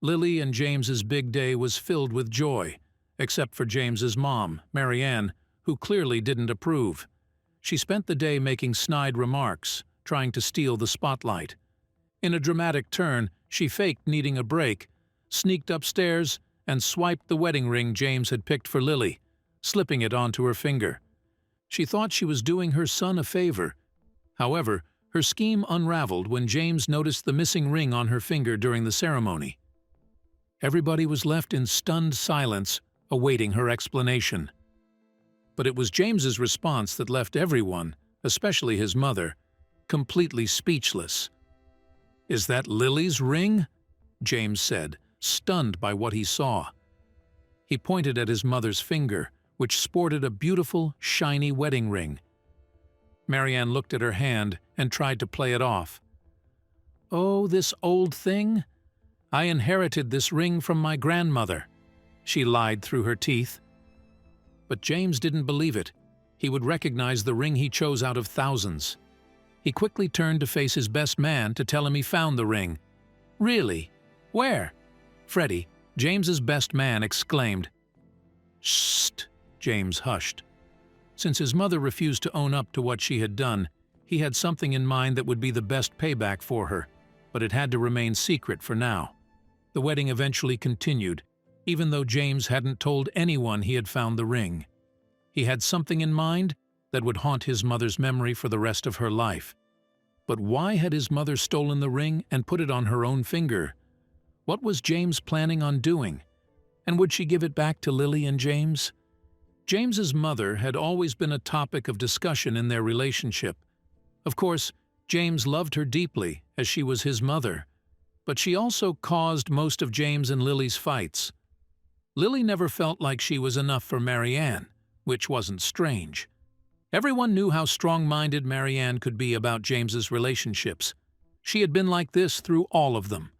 Lily and James's big day was filled with joy, except for James's mom, Maryanne, who clearly didn't approve. She spent the day making snide remarks, trying to steal the spotlight. In a dramatic turn, she faked needing a break, sneaked upstairs, and swiped the wedding ring James had picked for Lily, slipping it onto her finger. She thought she was doing her son a favor. However, her scheme unraveled when James noticed the missing ring on her finger during the ceremony. Everybody was left in stunned silence, awaiting her explanation. But it was James's response that left everyone, especially his mother, completely speechless. "Is that Lily's ring?" James said, stunned by what he saw. He pointed at his mother's finger, which sported a beautiful, shiny wedding ring. Maryanne looked at her hand and tried to play it off. "Oh, this old thing? I inherited this ring from my grandmother," she lied through her teeth. But James didn't believe it. He would recognize the ring he chose out of thousands. He quickly turned to face his best man to tell him he found the ring. "Really? Where?" Freddie, James's best man, exclaimed. "Shh!" James hushed. Since his mother refused to own up to what she had done, he had something in mind that would be the best payback for her, but it had to remain secret for now. The wedding eventually continued, even though James hadn't told anyone he had found the ring. He had something in mind that would haunt his mother's memory for the rest of her life. But why had his mother stolen the ring and put it on her own finger? What was James planning on doing? And would she give it back to Lily and James? James's mother had always been a topic of discussion in their relationship. Of course, James loved her deeply, as she was his mother, but she also caused most of James and Lily's fights. Lily never felt like she was enough for Maryanne, which wasn't strange. Everyone knew how strong-minded Maryanne could be about James's relationships. She had been like this through all of them.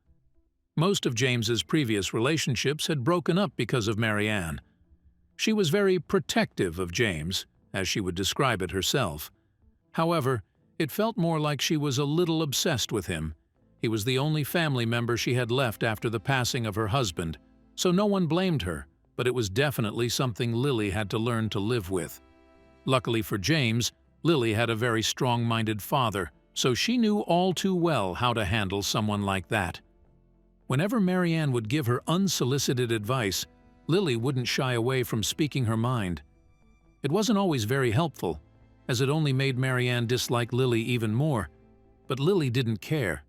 Most of James's previous relationships had broken up because of Maryanne. She was very protective of James, as she would describe it herself. However, it felt more like she was a little obsessed with him. He was the only family member she had left after the passing of her husband, so no one blamed her, but it was definitely something Lily had to learn to live with. Luckily for James, Lily had a very strong-minded father, so she knew all too well how to handle someone like that. Whenever Maryanne would give her unsolicited advice, Lily wouldn't shy away from speaking her mind. It wasn't always very helpful, as it only made Maryanne dislike Lily even more, but Lily didn't care.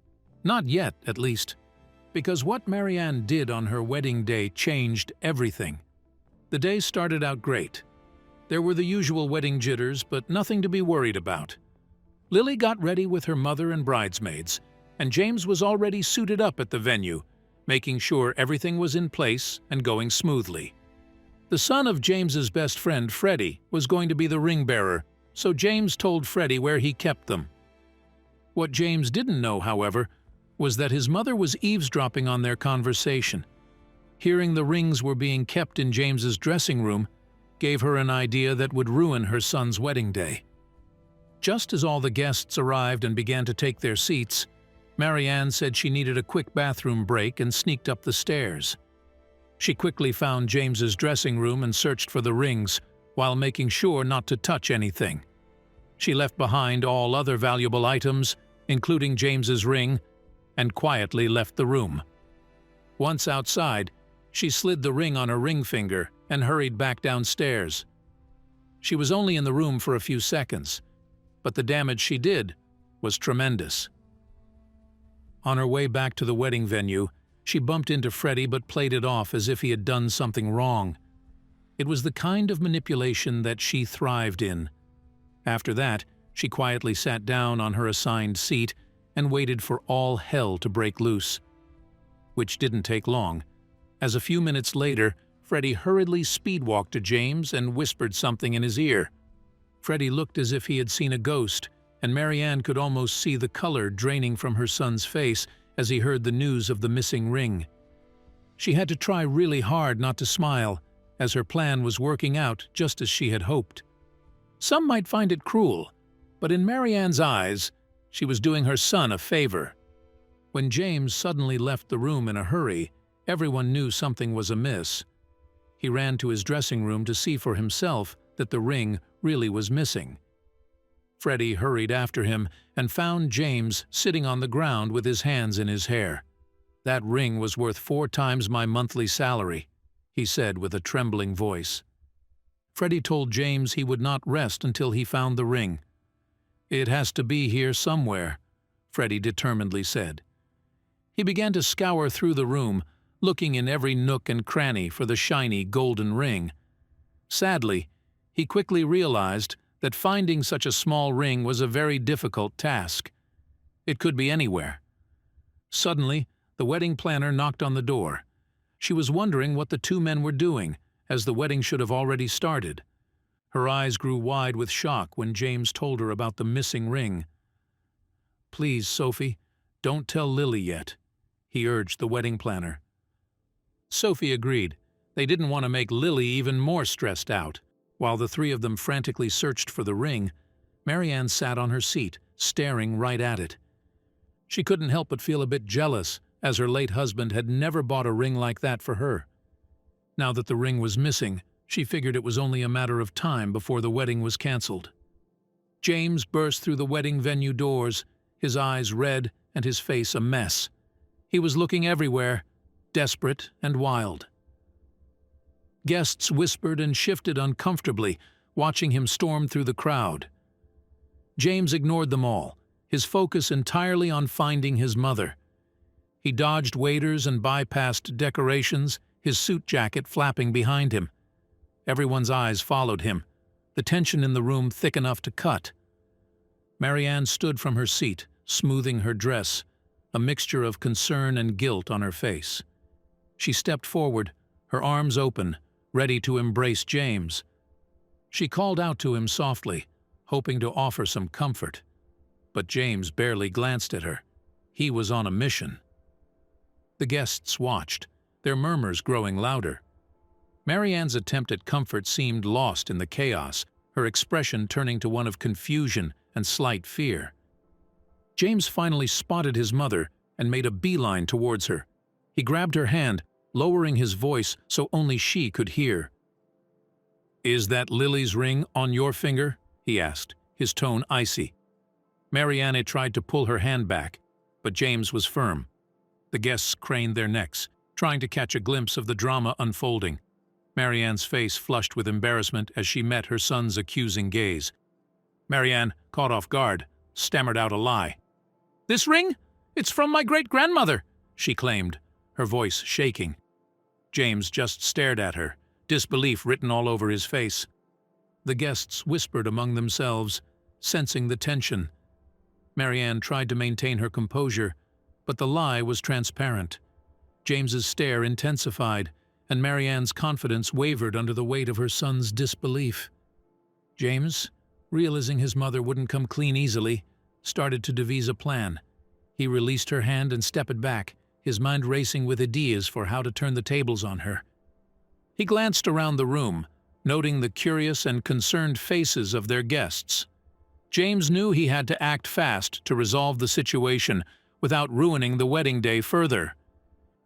Not yet, at least. Because what Maryanne did on her wedding day changed everything. The day started out great. There were the usual wedding jitters, but nothing to be worried about. Lily got ready with her mother and bridesmaids, and James was already suited up at the venue, making sure everything was in place and going smoothly. The son of James's best friend, Freddie, was going to be the ring bearer, so James told Freddie where he kept them. What James didn't know, however, was that his mother was eavesdropping on their conversation. Hearing the rings were being kept in James's dressing room gave her an idea that would ruin her son's wedding day. Just as all the guests arrived and began to take their seats, Maryanne said she needed a quick bathroom break and sneaked up the stairs. She quickly found James's dressing room and searched for the rings, while making sure not to touch anything. She left behind all other valuable items, including James's ring, and quietly left the room. Once outside, she slid the ring on her ring finger and hurried back downstairs. She was only in the room for a few seconds, but the damage she did was tremendous. On her way back to the wedding venue, she bumped into Freddie but played it off as if he had done something wrong. It was the kind of manipulation that she thrived in. After that, she quietly sat down on her assigned seat and waited for all hell to break loose. Which didn't take long, as a few minutes later, Freddie hurriedly speedwalked to James and whispered something in his ear. Freddie looked as if he had seen a ghost, and Maryanne could almost see the color draining from her son's face as he heard the news of the missing ring. She had to try really hard not to smile, as her plan was working out just as she had hoped. Some might find it cruel, but in Maryanne's eyes, she was doing her son a favor. When James suddenly left the room in a hurry, Everyone knew something was amiss. He ran to his dressing room to see for himself that the ring really was missing. Freddie hurried after him and found James sitting on the ground with his hands in his hair. "That ring was worth 4 times my monthly salary," he said with a trembling voice. Freddie told James he would not rest until he found the ring. "It has to be here somewhere," Freddie determinedly said. He began to scour through the room, looking in every nook and cranny for the shiny golden ring. Sadly, he quickly realized that finding such a small ring was a very difficult task. It could be anywhere. Suddenly, the wedding planner knocked on the door. She was wondering what the 2 men were doing, as the wedding should have already started. Her eyes grew wide with shock when James told her about the missing ring. "Please, Sophie, don't tell Lily yet," he urged the wedding planner. Sophie agreed. They didn't want to make Lily even more stressed out. While the 3 of them frantically searched for the ring, Maryanne sat on her seat, staring right at it. She couldn't help but feel a bit jealous, as her late husband had never bought a ring like that for her. Now that the ring was missing, she figured it was only a matter of time before the wedding was canceled. James burst through the wedding venue doors, his eyes red and his face a mess. He was looking everywhere, desperate and wild. Guests whispered and shifted uncomfortably, watching him storm through the crowd. James ignored them all, his focus entirely on finding his mother. He dodged waiters and bypassed decorations, his suit jacket flapping behind him. Everyone's eyes followed him, the tension in the room thick enough to cut. Maryanne stood from her seat, smoothing her dress, a mixture of concern and guilt on her face. She stepped forward, her arms open, ready to embrace James. She called out to him softly, hoping to offer some comfort. But James barely glanced at her. He was on a mission. The guests watched, their murmurs growing louder. Maryanne's attempt at comfort seemed lost in the chaos, her expression turning to one of confusion and slight fear. James finally spotted his mother and made a beeline towards her. He grabbed her hand, lowering his voice so only she could hear. "Is that Lily's ring on your finger?" he asked, his tone icy. Maryanne tried to pull her hand back, but James was firm. The guests craned their necks, trying to catch a glimpse of the drama unfolding. Maryanne's face flushed with embarrassment as she met her son's accusing gaze. Maryanne, caught off guard, stammered out a lie. "This ring? It's from my great-grandmother," she claimed, her voice shaking. James just stared at her, disbelief written all over his face. The guests whispered among themselves, sensing the tension. Maryanne tried to maintain her composure, but the lie was transparent. James's stare intensified, and Maryanne's confidence wavered under the weight of her son's disbelief. James, realizing his mother wouldn't come clean easily, started to devise a plan. He released her hand and stepped back, his mind racing with ideas for how to turn the tables on her. He glanced around the room, noting the curious and concerned faces of their guests. James knew he had to act fast to resolve the situation without ruining the wedding day further.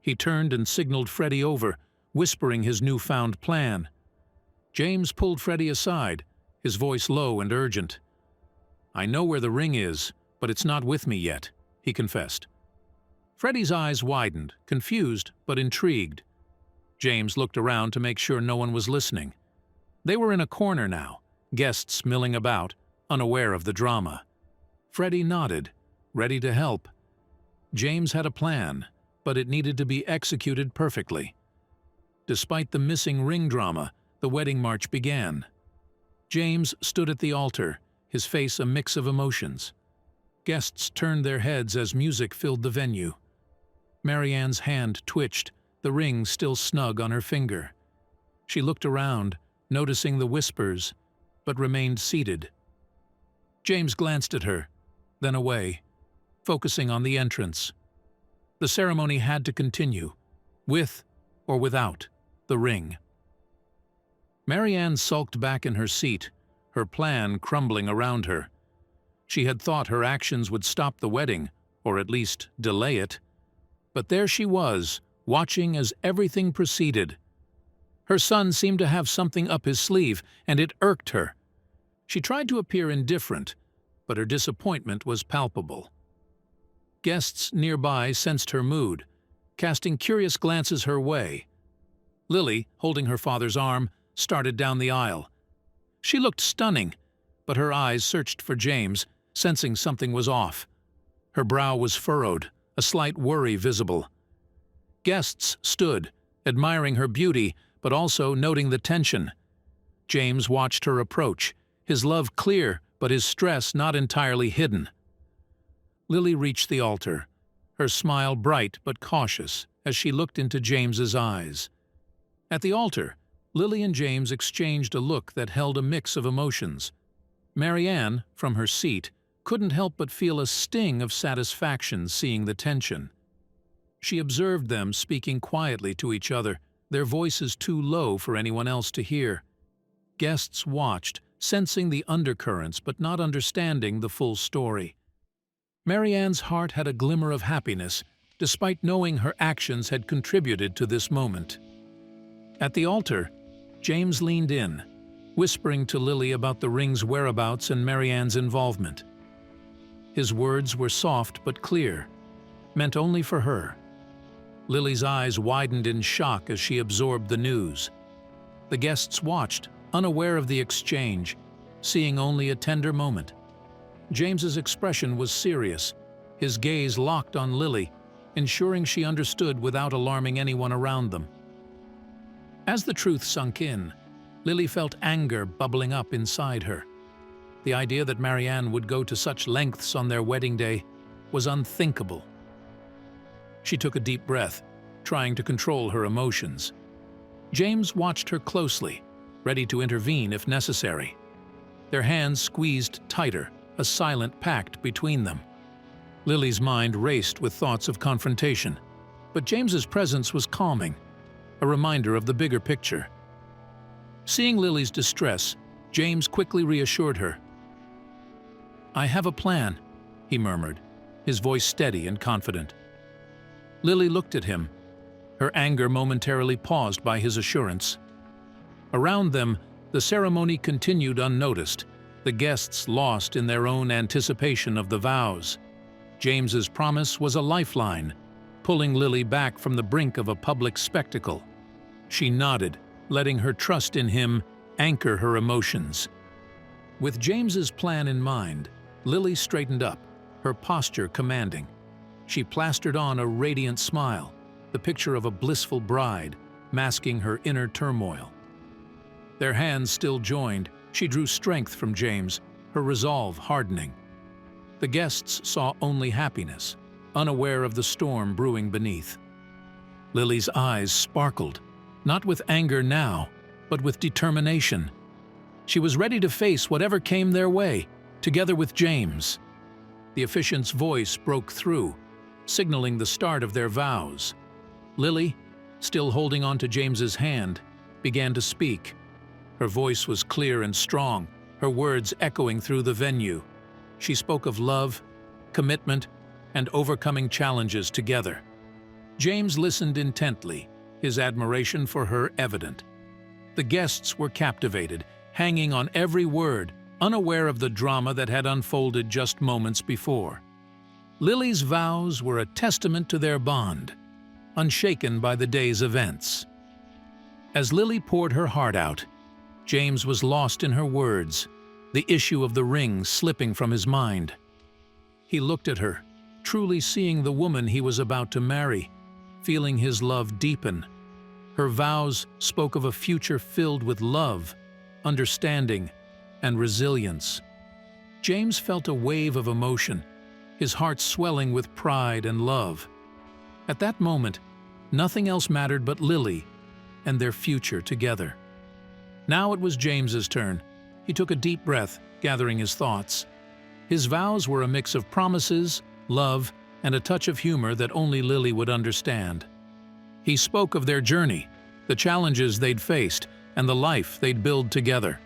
He turned and signaled Freddie over, whispering his newfound plan. James pulled Freddie aside, his voice low and urgent. "I know where the ring is, but it's not with me yet," he confessed. Freddie's eyes widened, confused but intrigued. James looked around to make sure no one was listening. They were in a corner now, guests milling about, unaware of the drama. Freddie nodded, ready to help. James had a plan, but it needed to be executed perfectly. Despite the missing ring drama, the wedding march began. James stood at the altar, his face a mix of emotions. Guests turned their heads as music filled the venue. Maryanne's hand twitched, the ring still snug on her finger. She looked around, noticing the whispers, but remained seated. James glanced at her, then away, focusing on the entrance. The ceremony had to continue, with or without the ring. Maryanne sulked back in her seat, her plan crumbling around her. She had thought her actions would stop the wedding, or at least delay it. But there she was, watching as everything proceeded. Her son seemed to have something up his sleeve, and it irked her. She tried to appear indifferent, but her disappointment was palpable. Guests nearby sensed her mood, casting curious glances her way. Lily, holding her father's arm, started down the aisle. She looked stunning, but her eyes searched for James, sensing something was off. Her brow was furrowed, a slight worry visible. Guests stood, admiring her beauty, but also noting the tension. James watched her approach, his love clear, but his stress not entirely hidden. Lily reached the altar, her smile bright but cautious as she looked into James's eyes. At the altar, Lily and James exchanged a look that held a mix of emotions. Maryanne, from her seat, couldn't help but feel a sting of satisfaction seeing the tension. She observed them speaking quietly to each other, their voices too low for anyone else to hear. Guests watched, sensing the undercurrents but not understanding the full story. Maryanne's heart had a glimmer of happiness, despite knowing her actions had contributed to this moment. At the altar, James leaned in, whispering to Lily about the ring's whereabouts and Maryanne's involvement. His words were soft but clear, meant only for her. Lily's eyes widened in shock as she absorbed the news. The guests watched, unaware of the exchange, seeing only a tender moment. James's expression was serious, his gaze locked on Lily, ensuring she understood without alarming anyone around them. As the truth sunk in, Lily felt anger bubbling up inside her. The idea that Maryanne would go to such lengths on their wedding day was unthinkable. She took a deep breath, trying to control her emotions. James watched her closely, ready to intervene if necessary. Their hands squeezed tighter, a silent pact between them. Lily's mind raced with thoughts of confrontation, but James's presence was calming, a reminder of the bigger picture. Seeing Lily's distress, James quickly reassured her. "I have a plan," he murmured, his voice steady and confident. Lily looked at him, her anger momentarily paused by his assurance. Around them, the ceremony continued unnoticed, the guests lost in their own anticipation of the vows. James's promise was a lifeline, pulling Lily back from the brink of a public spectacle. She nodded, letting her trust in him anchor her emotions. With James's plan in mind, Lily straightened up, her posture commanding. She plastered on a radiant smile, the picture of a blissful bride, masking her inner turmoil. Their hands still joined, she drew strength from James, her resolve hardening. The guests saw only happiness, unaware of the storm brewing beneath. Lily's eyes sparkled, not with anger now, but with determination. She was ready to face whatever came their way, together with James. The officiant's voice broke through, signaling the start of their vows. Lily, still holding on to James's hand, began to speak. Her voice was clear and strong, her words echoing through the venue. She spoke of love, commitment, and overcoming challenges together. James listened intently, his admiration for her evident. The guests were captivated, hanging on every word, unaware of the drama that had unfolded just moments before. Lily's vows were a testament to their bond, unshaken by the day's events. As Lily poured her heart out, James was lost in her words, the issue of the ring slipping from his mind. He looked at her, truly seeing the woman he was about to marry, feeling his love deepen. Her vows spoke of a future filled with love, understanding, and resilience. James felt a wave of emotion, his heart swelling with pride and love. At that moment, nothing else mattered but Lily and their future together. Now it was James's turn. He took a deep breath, gathering his thoughts. His vows were a mix of promises, love, and a touch of humor that only Lily would understand. He spoke of their journey, the challenges they'd faced, and the life they'd build together.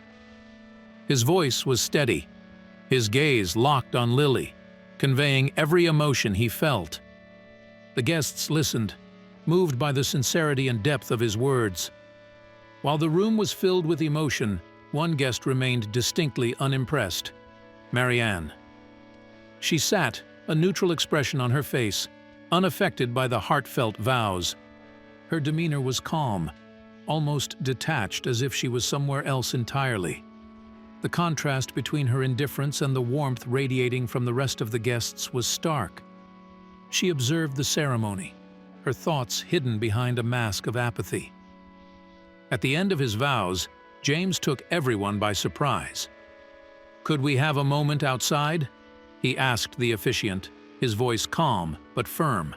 His voice was steady, his gaze locked on Lily, conveying every emotion he felt. The guests listened, moved by the sincerity and depth of his words. While the room was filled with emotion, one guest remained distinctly unimpressed: Maryanne. She sat, a neutral expression on her face, unaffected by the heartfelt vows. Her demeanor was calm, almost detached, as if she was somewhere else entirely. The contrast between her indifference and the warmth radiating from the rest of the guests was stark. She observed the ceremony, her thoughts hidden behind a mask of apathy. At the end of his vows, James took everyone by surprise. "Could we have a moment outside?" he asked the officiant, his voice calm but firm.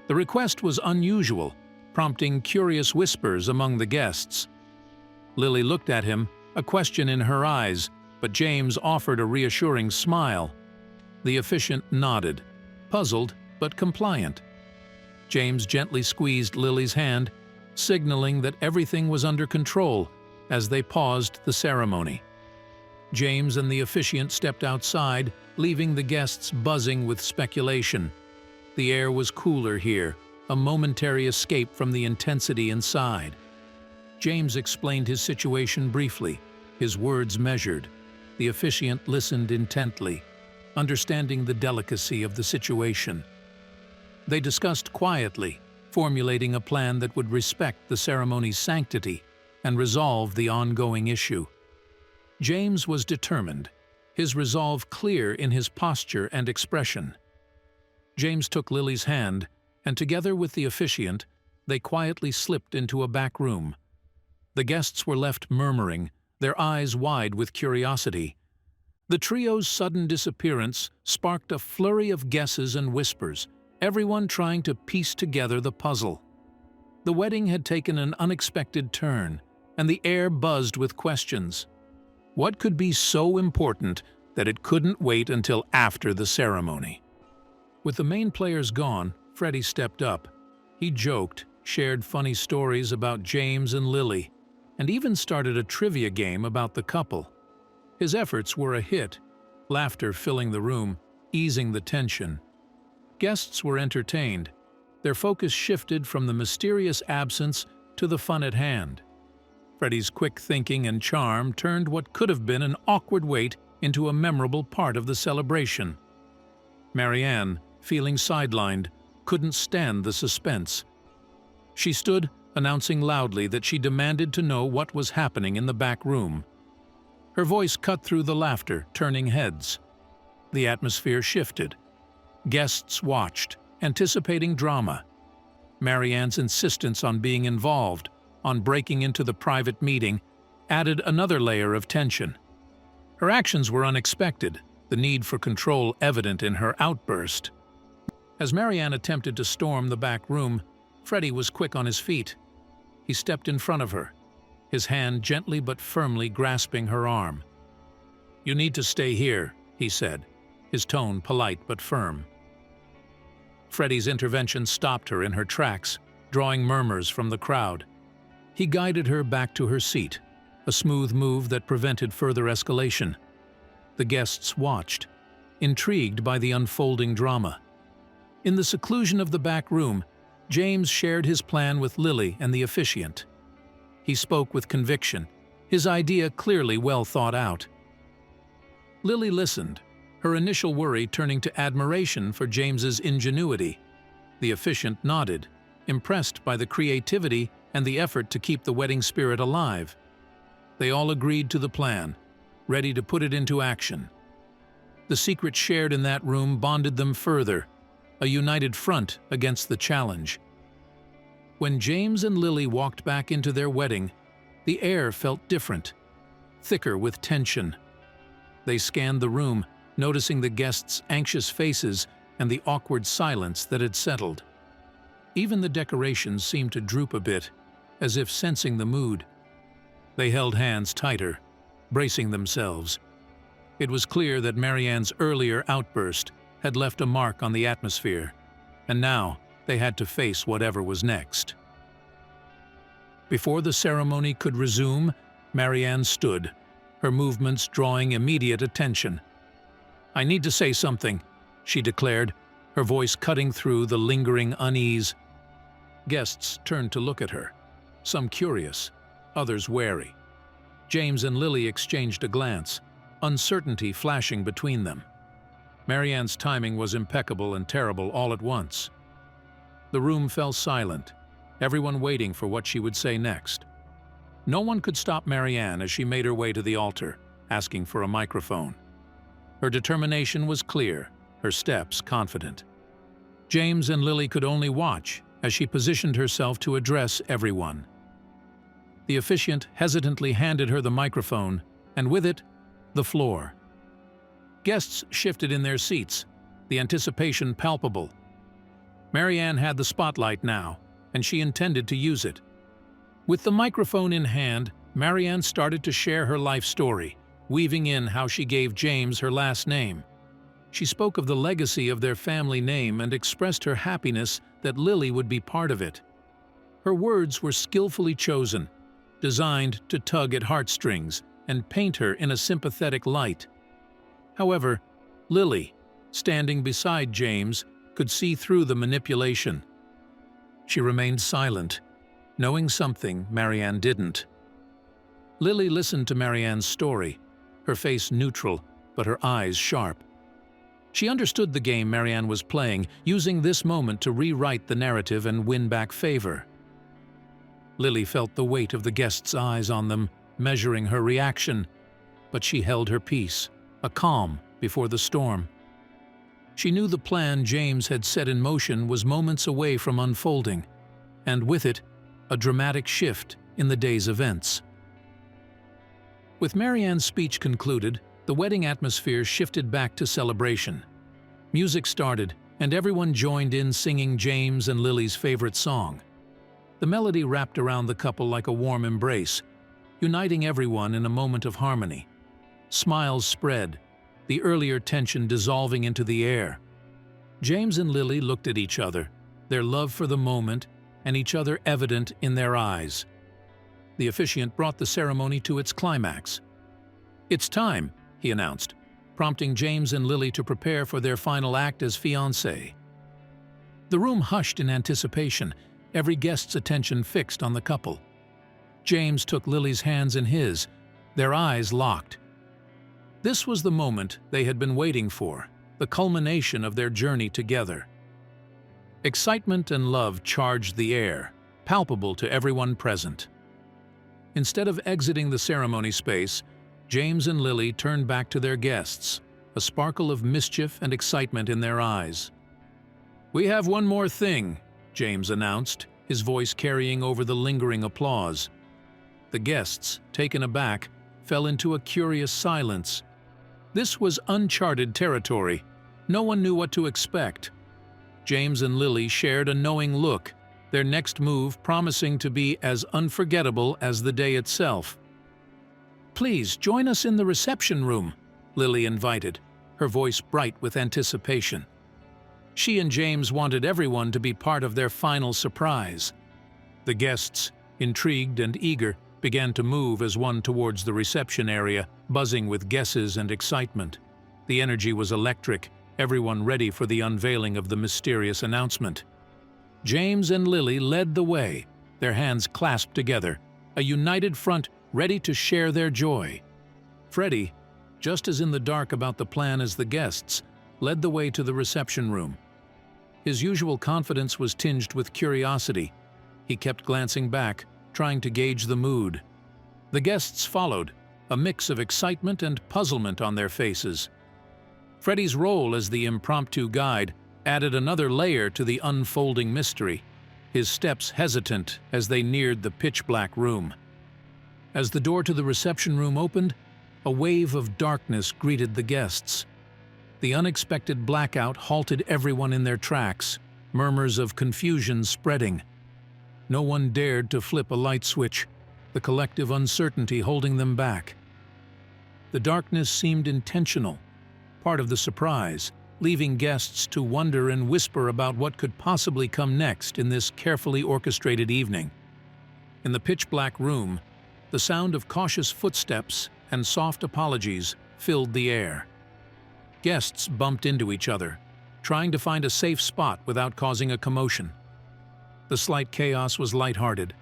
The request was unusual, prompting curious whispers among the guests. Lily looked at him, a question in her eyes, but James offered a reassuring smile. The officiant nodded, puzzled but compliant. James gently squeezed Lily's hand, signaling that everything was under control as they paused the ceremony. James and the officiant stepped outside, leaving the guests buzzing with speculation. The air was cooler here, a momentary escape from the intensity inside. James explained his situation briefly, his words measured. The officiant listened intently, understanding the delicacy of the situation. They discussed quietly, formulating a plan that would respect the ceremony's sanctity and resolve the ongoing issue. James was determined, his resolve clear in his posture and expression. James took Lily's hand, and together with the officiant, they quietly slipped into a back room. The guests were left murmuring, their eyes wide with curiosity. The trio's sudden disappearance sparked a flurry of guesses and whispers, everyone trying to piece together the puzzle. The wedding had taken an unexpected turn, and the air buzzed with questions. What could be so important that it couldn't wait until after the ceremony? With the main players gone, Freddie stepped up. He joked, shared funny stories about James and Lily, and even started a trivia game about the couple. His efforts were a hit, laughter filling the room, easing the tension. Guests were entertained. Their focus shifted from the mysterious absence to the fun at hand. Freddie's quick thinking and charm turned what could have been an awkward wait into a memorable part of the celebration. Maryanne, feeling sidelined, couldn't stand the suspense. She stood, announcing loudly that she demanded to know what was happening in the back room. Her voice cut through the laughter, turning heads. The atmosphere shifted. Guests watched, anticipating drama. Maryanne's insistence on being involved, on breaking into the private meeting, added another layer of tension. Her actions were unexpected, the need for control evident in her outburst. As Maryanne attempted to storm the back room, Freddie was quick on his feet. He stepped in front of her, his hand gently but firmly grasping her arm. "You need to stay here," he said, his tone polite but firm. Freddie's intervention stopped her in her tracks, drawing murmurs from the crowd. He guided her back to her seat, a smooth move that prevented further escalation. The guests watched, intrigued by the unfolding drama. In the seclusion of the back room, James shared his plan with Lily and the officiant. He spoke with conviction, his idea clearly well thought out. Lily listened, her initial worry turning to admiration for James's ingenuity. The officiant nodded, impressed by the creativity and the effort to keep the wedding spirit alive. They all agreed to the plan, ready to put it into action. The secret shared in that room bonded them further, a united front against the challenge. When James and Lily walked back into their wedding, the air felt different, thicker with tension. They scanned the room, noticing the guests' anxious faces and the awkward silence that had settled. Even the decorations seemed to droop a bit, as if sensing the mood. They held hands tighter, bracing themselves. It was clear that Maryanne's earlier outburst had left a mark on the atmosphere, and now they had to face whatever was next. Before the ceremony could resume, Maryanne stood, her movements drawing immediate attention. "I need to say something," she declared, her voice cutting through the lingering unease. Guests turned to look at her, some curious, others wary. James and Lily exchanged a glance, uncertainty flashing between them. Maryanne's timing was impeccable and terrible all at once. The room fell silent, everyone waiting for what she would say next. No one could stop Maryanne as she made her way to the altar, asking for a microphone. Her determination was clear, her steps confident. James and Lily could only watch as she positioned herself to address everyone. The officiant hesitantly handed her the microphone, and with it, the floor. Guests shifted in their seats, the anticipation palpable. Maryanne had the spotlight now, and she intended to use it. With the microphone in hand, Maryanne started to share her life story, weaving in how she gave James her last name. She spoke of the legacy of their family name and expressed her happiness that Lily would be part of it. Her words were skillfully chosen, designed to tug at heartstrings and paint her in a sympathetic light. However, Lily, standing beside James, could see through the manipulation. She remained silent, knowing something Maryanne didn't. Lily listened to Maryanne's story, her face neutral, but her eyes sharp. She understood the game Maryanne was playing, using this moment to rewrite the narrative and win back favor. Lily felt the weight of the guests' eyes on them, measuring her reaction, but she held her peace, a calm before the storm. She knew the plan James had set in motion was moments away from unfolding, and with it, a dramatic shift in the day's events. With Maryanne's speech concluded, the wedding atmosphere shifted back to celebration. Music started, and everyone joined in singing James and Lily's favorite song. The melody wrapped around the couple like a warm embrace, uniting everyone in a moment of harmony. Smiles spread, the earlier tension dissolving into the air. James and Lily looked at each other, their love for the moment and each other evident in their eyes. The officiant brought the ceremony to its climax. "It's time," he announced, prompting James and Lily to prepare for their final act as fiancé. The room hushed in anticipation, every guest's attention fixed on the couple. James took Lily's hands in his, their eyes locked. This was the moment they had been waiting for, the culmination of their journey together. Excitement and love charged the air, palpable to everyone present. Instead of exiting the ceremony space, James and Lily turned back to their guests, a sparkle of mischief and excitement in their eyes. "We have one more thing," James announced, his voice carrying over the lingering applause. The guests, taken aback, fell into a curious silence. This was uncharted territory. No one knew what to expect. James and Lily shared a knowing look, their next move promising to be as unforgettable as the day itself. "Please join us in the reception room," Lily invited, her voice bright with anticipation. She and James wanted everyone to be part of their final surprise. The guests, intrigued and eager, began to move as one towards the reception area, buzzing with guesses and excitement. The energy was electric, everyone ready for the unveiling of the mysterious announcement. James and Lily led the way, their hands clasped together, a united front ready to share their joy. Freddie, just as in the dark about the plan as the guests, led the way to the reception room. His usual confidence was tinged with curiosity. He kept glancing back, trying to gauge the mood. The guests followed, a mix of excitement and puzzlement on their faces. Freddie's role as the impromptu guide added another layer to the unfolding mystery, his steps hesitant as they neared the pitch-black room. As the door to the reception room opened, a wave of darkness greeted the guests. The unexpected blackout halted everyone in their tracks, murmurs of confusion spreading. No one dared to flip a light switch, the collective uncertainty holding them back. The darkness seemed intentional, part of the surprise, leaving guests to wonder and whisper about what could possibly come next in this carefully orchestrated evening. In the pitch-black room, the sound of cautious footsteps and soft apologies filled the air. Guests bumped into each other, trying to find a safe spot without causing a commotion. The slight chaos was lighthearted,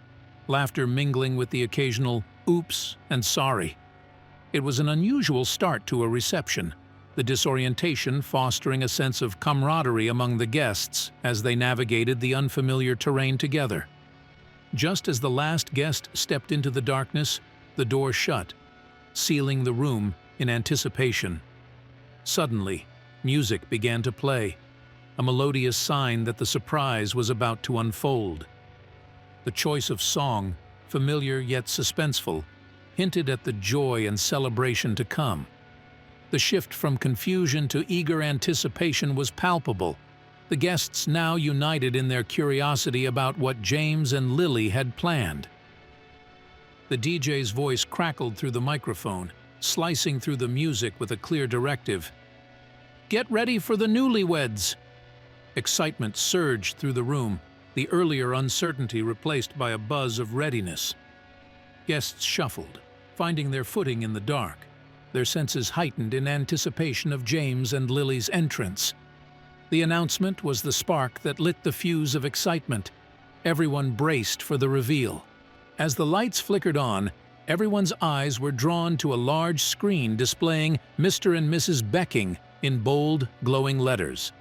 laughter mingling with the occasional oops and sorry. It was an unusual start to a reception, the disorientation fostering a sense of camaraderie among the guests as they navigated the unfamiliar terrain together. Just as the last guest stepped into the darkness, the door shut, sealing the room in anticipation. Suddenly, music began to play, a melodious sign that the surprise was about to unfold. The choice of song, familiar yet suspenseful, hinted at the joy and celebration to come. The shift from confusion to eager anticipation was palpable, the guests now united in their curiosity about what James and Lily had planned. The DJ's voice crackled through the microphone, slicing through the music with a clear directive. "Get ready for the newlyweds!" Excitement surged through the room, the earlier uncertainty replaced by a buzz of readiness. Guests shuffled, finding their footing in the dark, their senses heightened in anticipation of James and Lily's entrance. The announcement was the spark that lit the fuse of excitement. Everyone braced for the reveal. As the lights flickered on, everyone's eyes were drawn to a large screen displaying Mr. and Mrs. Becking in bold, glowing letters.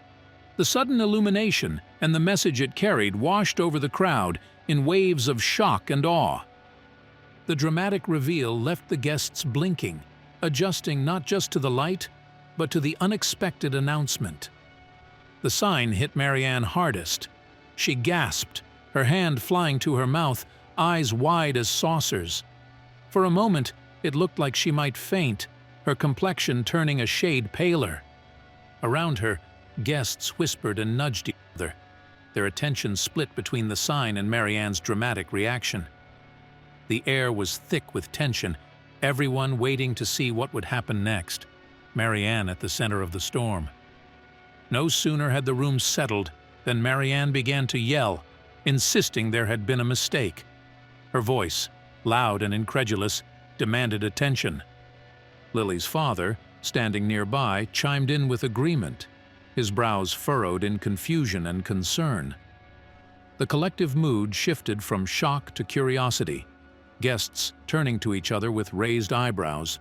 The sudden illumination and the message it carried washed over the crowd in waves of shock and awe. The dramatic reveal left the guests blinking, adjusting not just to the light, but to the unexpected announcement. The sign hit Maryanne hardest. She gasped, her hand flying to her mouth, eyes wide as saucers. For a moment, it looked like she might faint, her complexion turning a shade paler. Around her, guests whispered and nudged each other, their attention split between the sign and Maryanne's dramatic reaction. The air was thick with tension, everyone waiting to see what would happen next, Maryanne at the center of the storm. No sooner had the room settled than Maryanne began to yell, insisting there had been a mistake. Her voice, loud and incredulous, demanded attention. Lily's father, standing nearby, chimed in with agreement, his brows furrowed in confusion and concern. The collective mood shifted from shock to curiosity, guests turning to each other with raised eyebrows,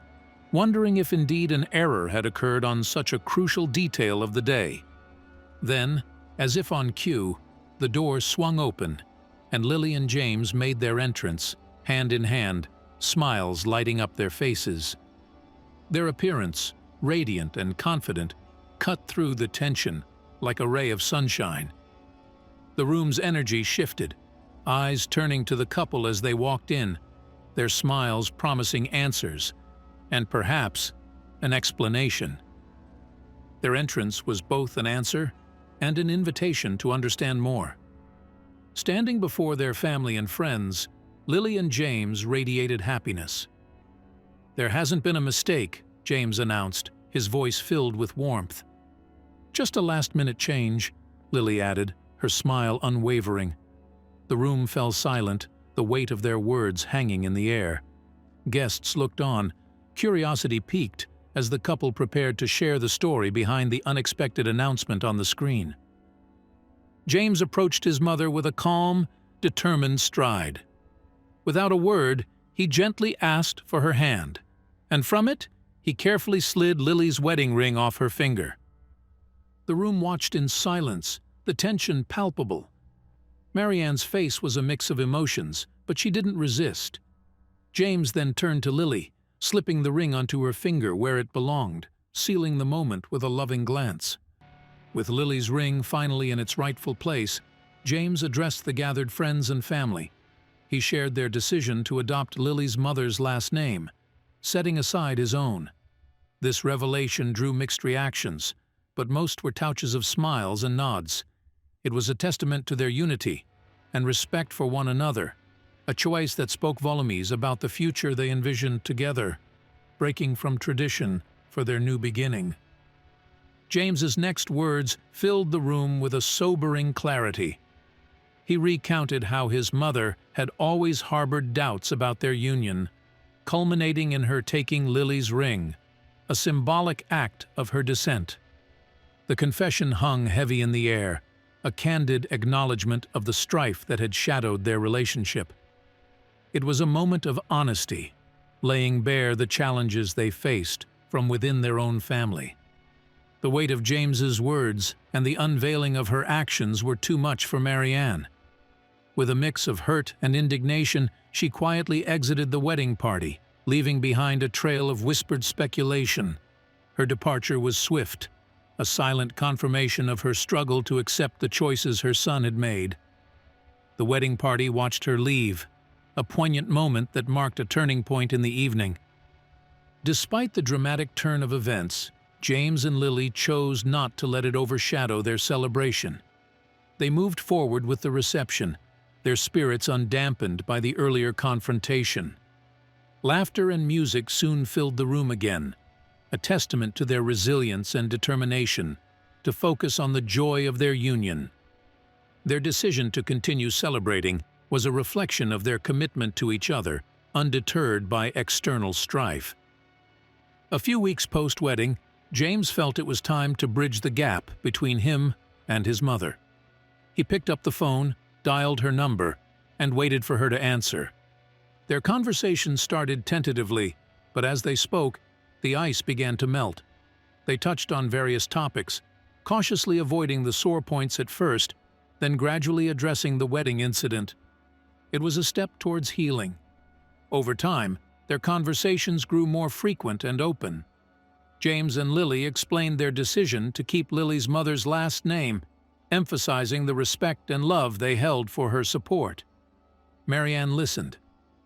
wondering if indeed an error had occurred on such a crucial detail of the day. Then, as if on cue, the door swung open, and Lily and James made their entrance, hand in hand, smiles lighting up their faces. Their appearance, radiant and confident, cut through the tension like a ray of sunshine. The room's energy shifted, eyes turning to the couple as they walked in, their smiles promising answers, and perhaps an explanation. Their entrance was both an answer and an invitation to understand more. Standing before their family and friends, Lily and James radiated happiness. "There hasn't been a mistake," James announced, his voice filled with warmth. "Just a last-minute change," Lily added, her smile unwavering. The room fell silent, the weight of their words hanging in the air. Guests looked on, curiosity piqued as the couple prepared to share the story behind the unexpected announcement on the screen. James approached his mother with a calm, determined stride. Without a word, he gently asked for her hand, and from it, he carefully slid Lily's wedding ring off her finger. The room watched in silence, the tension palpable. Maryanne's face was a mix of emotions, but she didn't resist. James then turned to Lily, slipping the ring onto her finger where it belonged, sealing the moment with a loving glance. With Lily's ring finally in its rightful place, James addressed the gathered friends and family. He shared their decision to adopt Lily's mother's last name, setting aside his own. This revelation drew mixed reactions, but most were touches of smiles and nods. It was a testament to their unity and respect for one another, a choice that spoke volumes about the future they envisioned together, breaking from tradition for their new beginning. James's next words filled the room with a sobering clarity. He recounted how his mother had always harbored doubts about their union, culminating in her taking Lily's ring, a symbolic act of her descent. The confession hung heavy in the air, a candid acknowledgement of the strife that had shadowed their relationship. It was a moment of honesty, laying bare the challenges they faced from within their own family. The weight of James's words and the unveiling of her actions were too much for Maryanne. With a mix of hurt and indignation, she quietly exited the wedding party, leaving behind a trail of whispered speculation. Her departure was swift, a silent confirmation of her struggle to accept the choices her son had made. The wedding party watched her leave, a poignant moment that marked a turning point in the evening. Despite the dramatic turn of events, James and Lily chose not to let it overshadow their celebration. They moved forward with the reception, their spirits undampened by the earlier confrontation. Laughter and music soon filled the room again, a testament to their resilience and determination to focus on the joy of their union. Their decision to continue celebrating was a reflection of their commitment to each other, undeterred by external strife. A few weeks post-wedding, James felt it was time to bridge the gap between him and his mother. He picked up the phone, dialed her number, and waited for her to answer. Their conversation started tentatively, but as they spoke, the ice began to melt. They touched on various topics, cautiously avoiding the sore points at first, then gradually addressing the wedding incident. It was a step towards healing. Over time, their conversations grew more frequent and open. James and Lily explained their decision to keep Lily's mother's last name, emphasizing the respect and love they held for her support. Maryanne listened,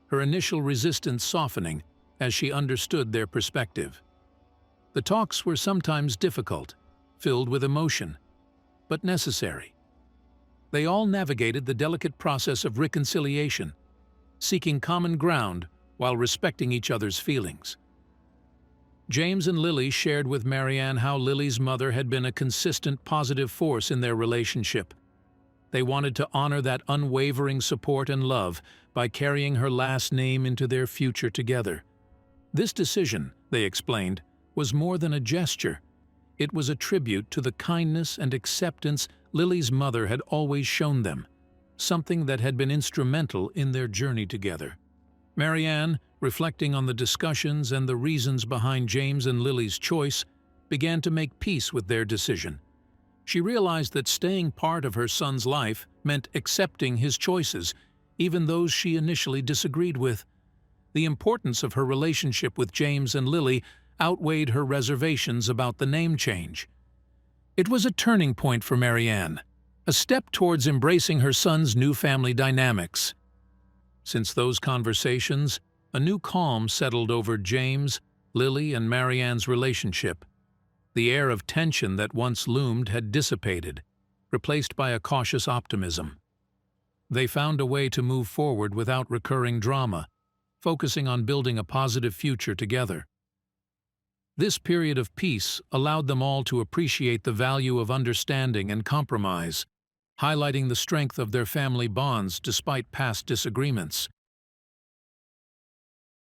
her initial resistance softening as she understood their perspective. The talks were sometimes difficult, filled with emotion, but necessary. They all navigated the delicate process of reconciliation, seeking common ground while respecting each other's feelings. James and Lily shared with Maryanne how Lily's mother had been a consistent positive force in their relationship. They wanted to honor that unwavering support and love by carrying her last name into their future together. This decision, they explained, was more than a gesture. It was a tribute to the kindness and acceptance Lily's mother had always shown them, something that had been instrumental in their journey together. Maryanne, reflecting on the discussions and the reasons behind James and Lily's choice, began to make peace with their decision. She realized that staying part of her son's life meant accepting his choices, even those she initially disagreed with. The importance of her relationship with James and Lily outweighed her reservations about the name change. It was a turning point for Maryanne, a step towards embracing her son's new family dynamics. Since those conversations, a new calm settled over James, Lily, and Maryanne's relationship. The air of tension that once loomed had dissipated, replaced by a cautious optimism. They found a way to move forward without recurring drama, focusing on building a positive future together. This period of peace allowed them all to appreciate the value of understanding and compromise, highlighting the strength of their family bonds despite past disagreements.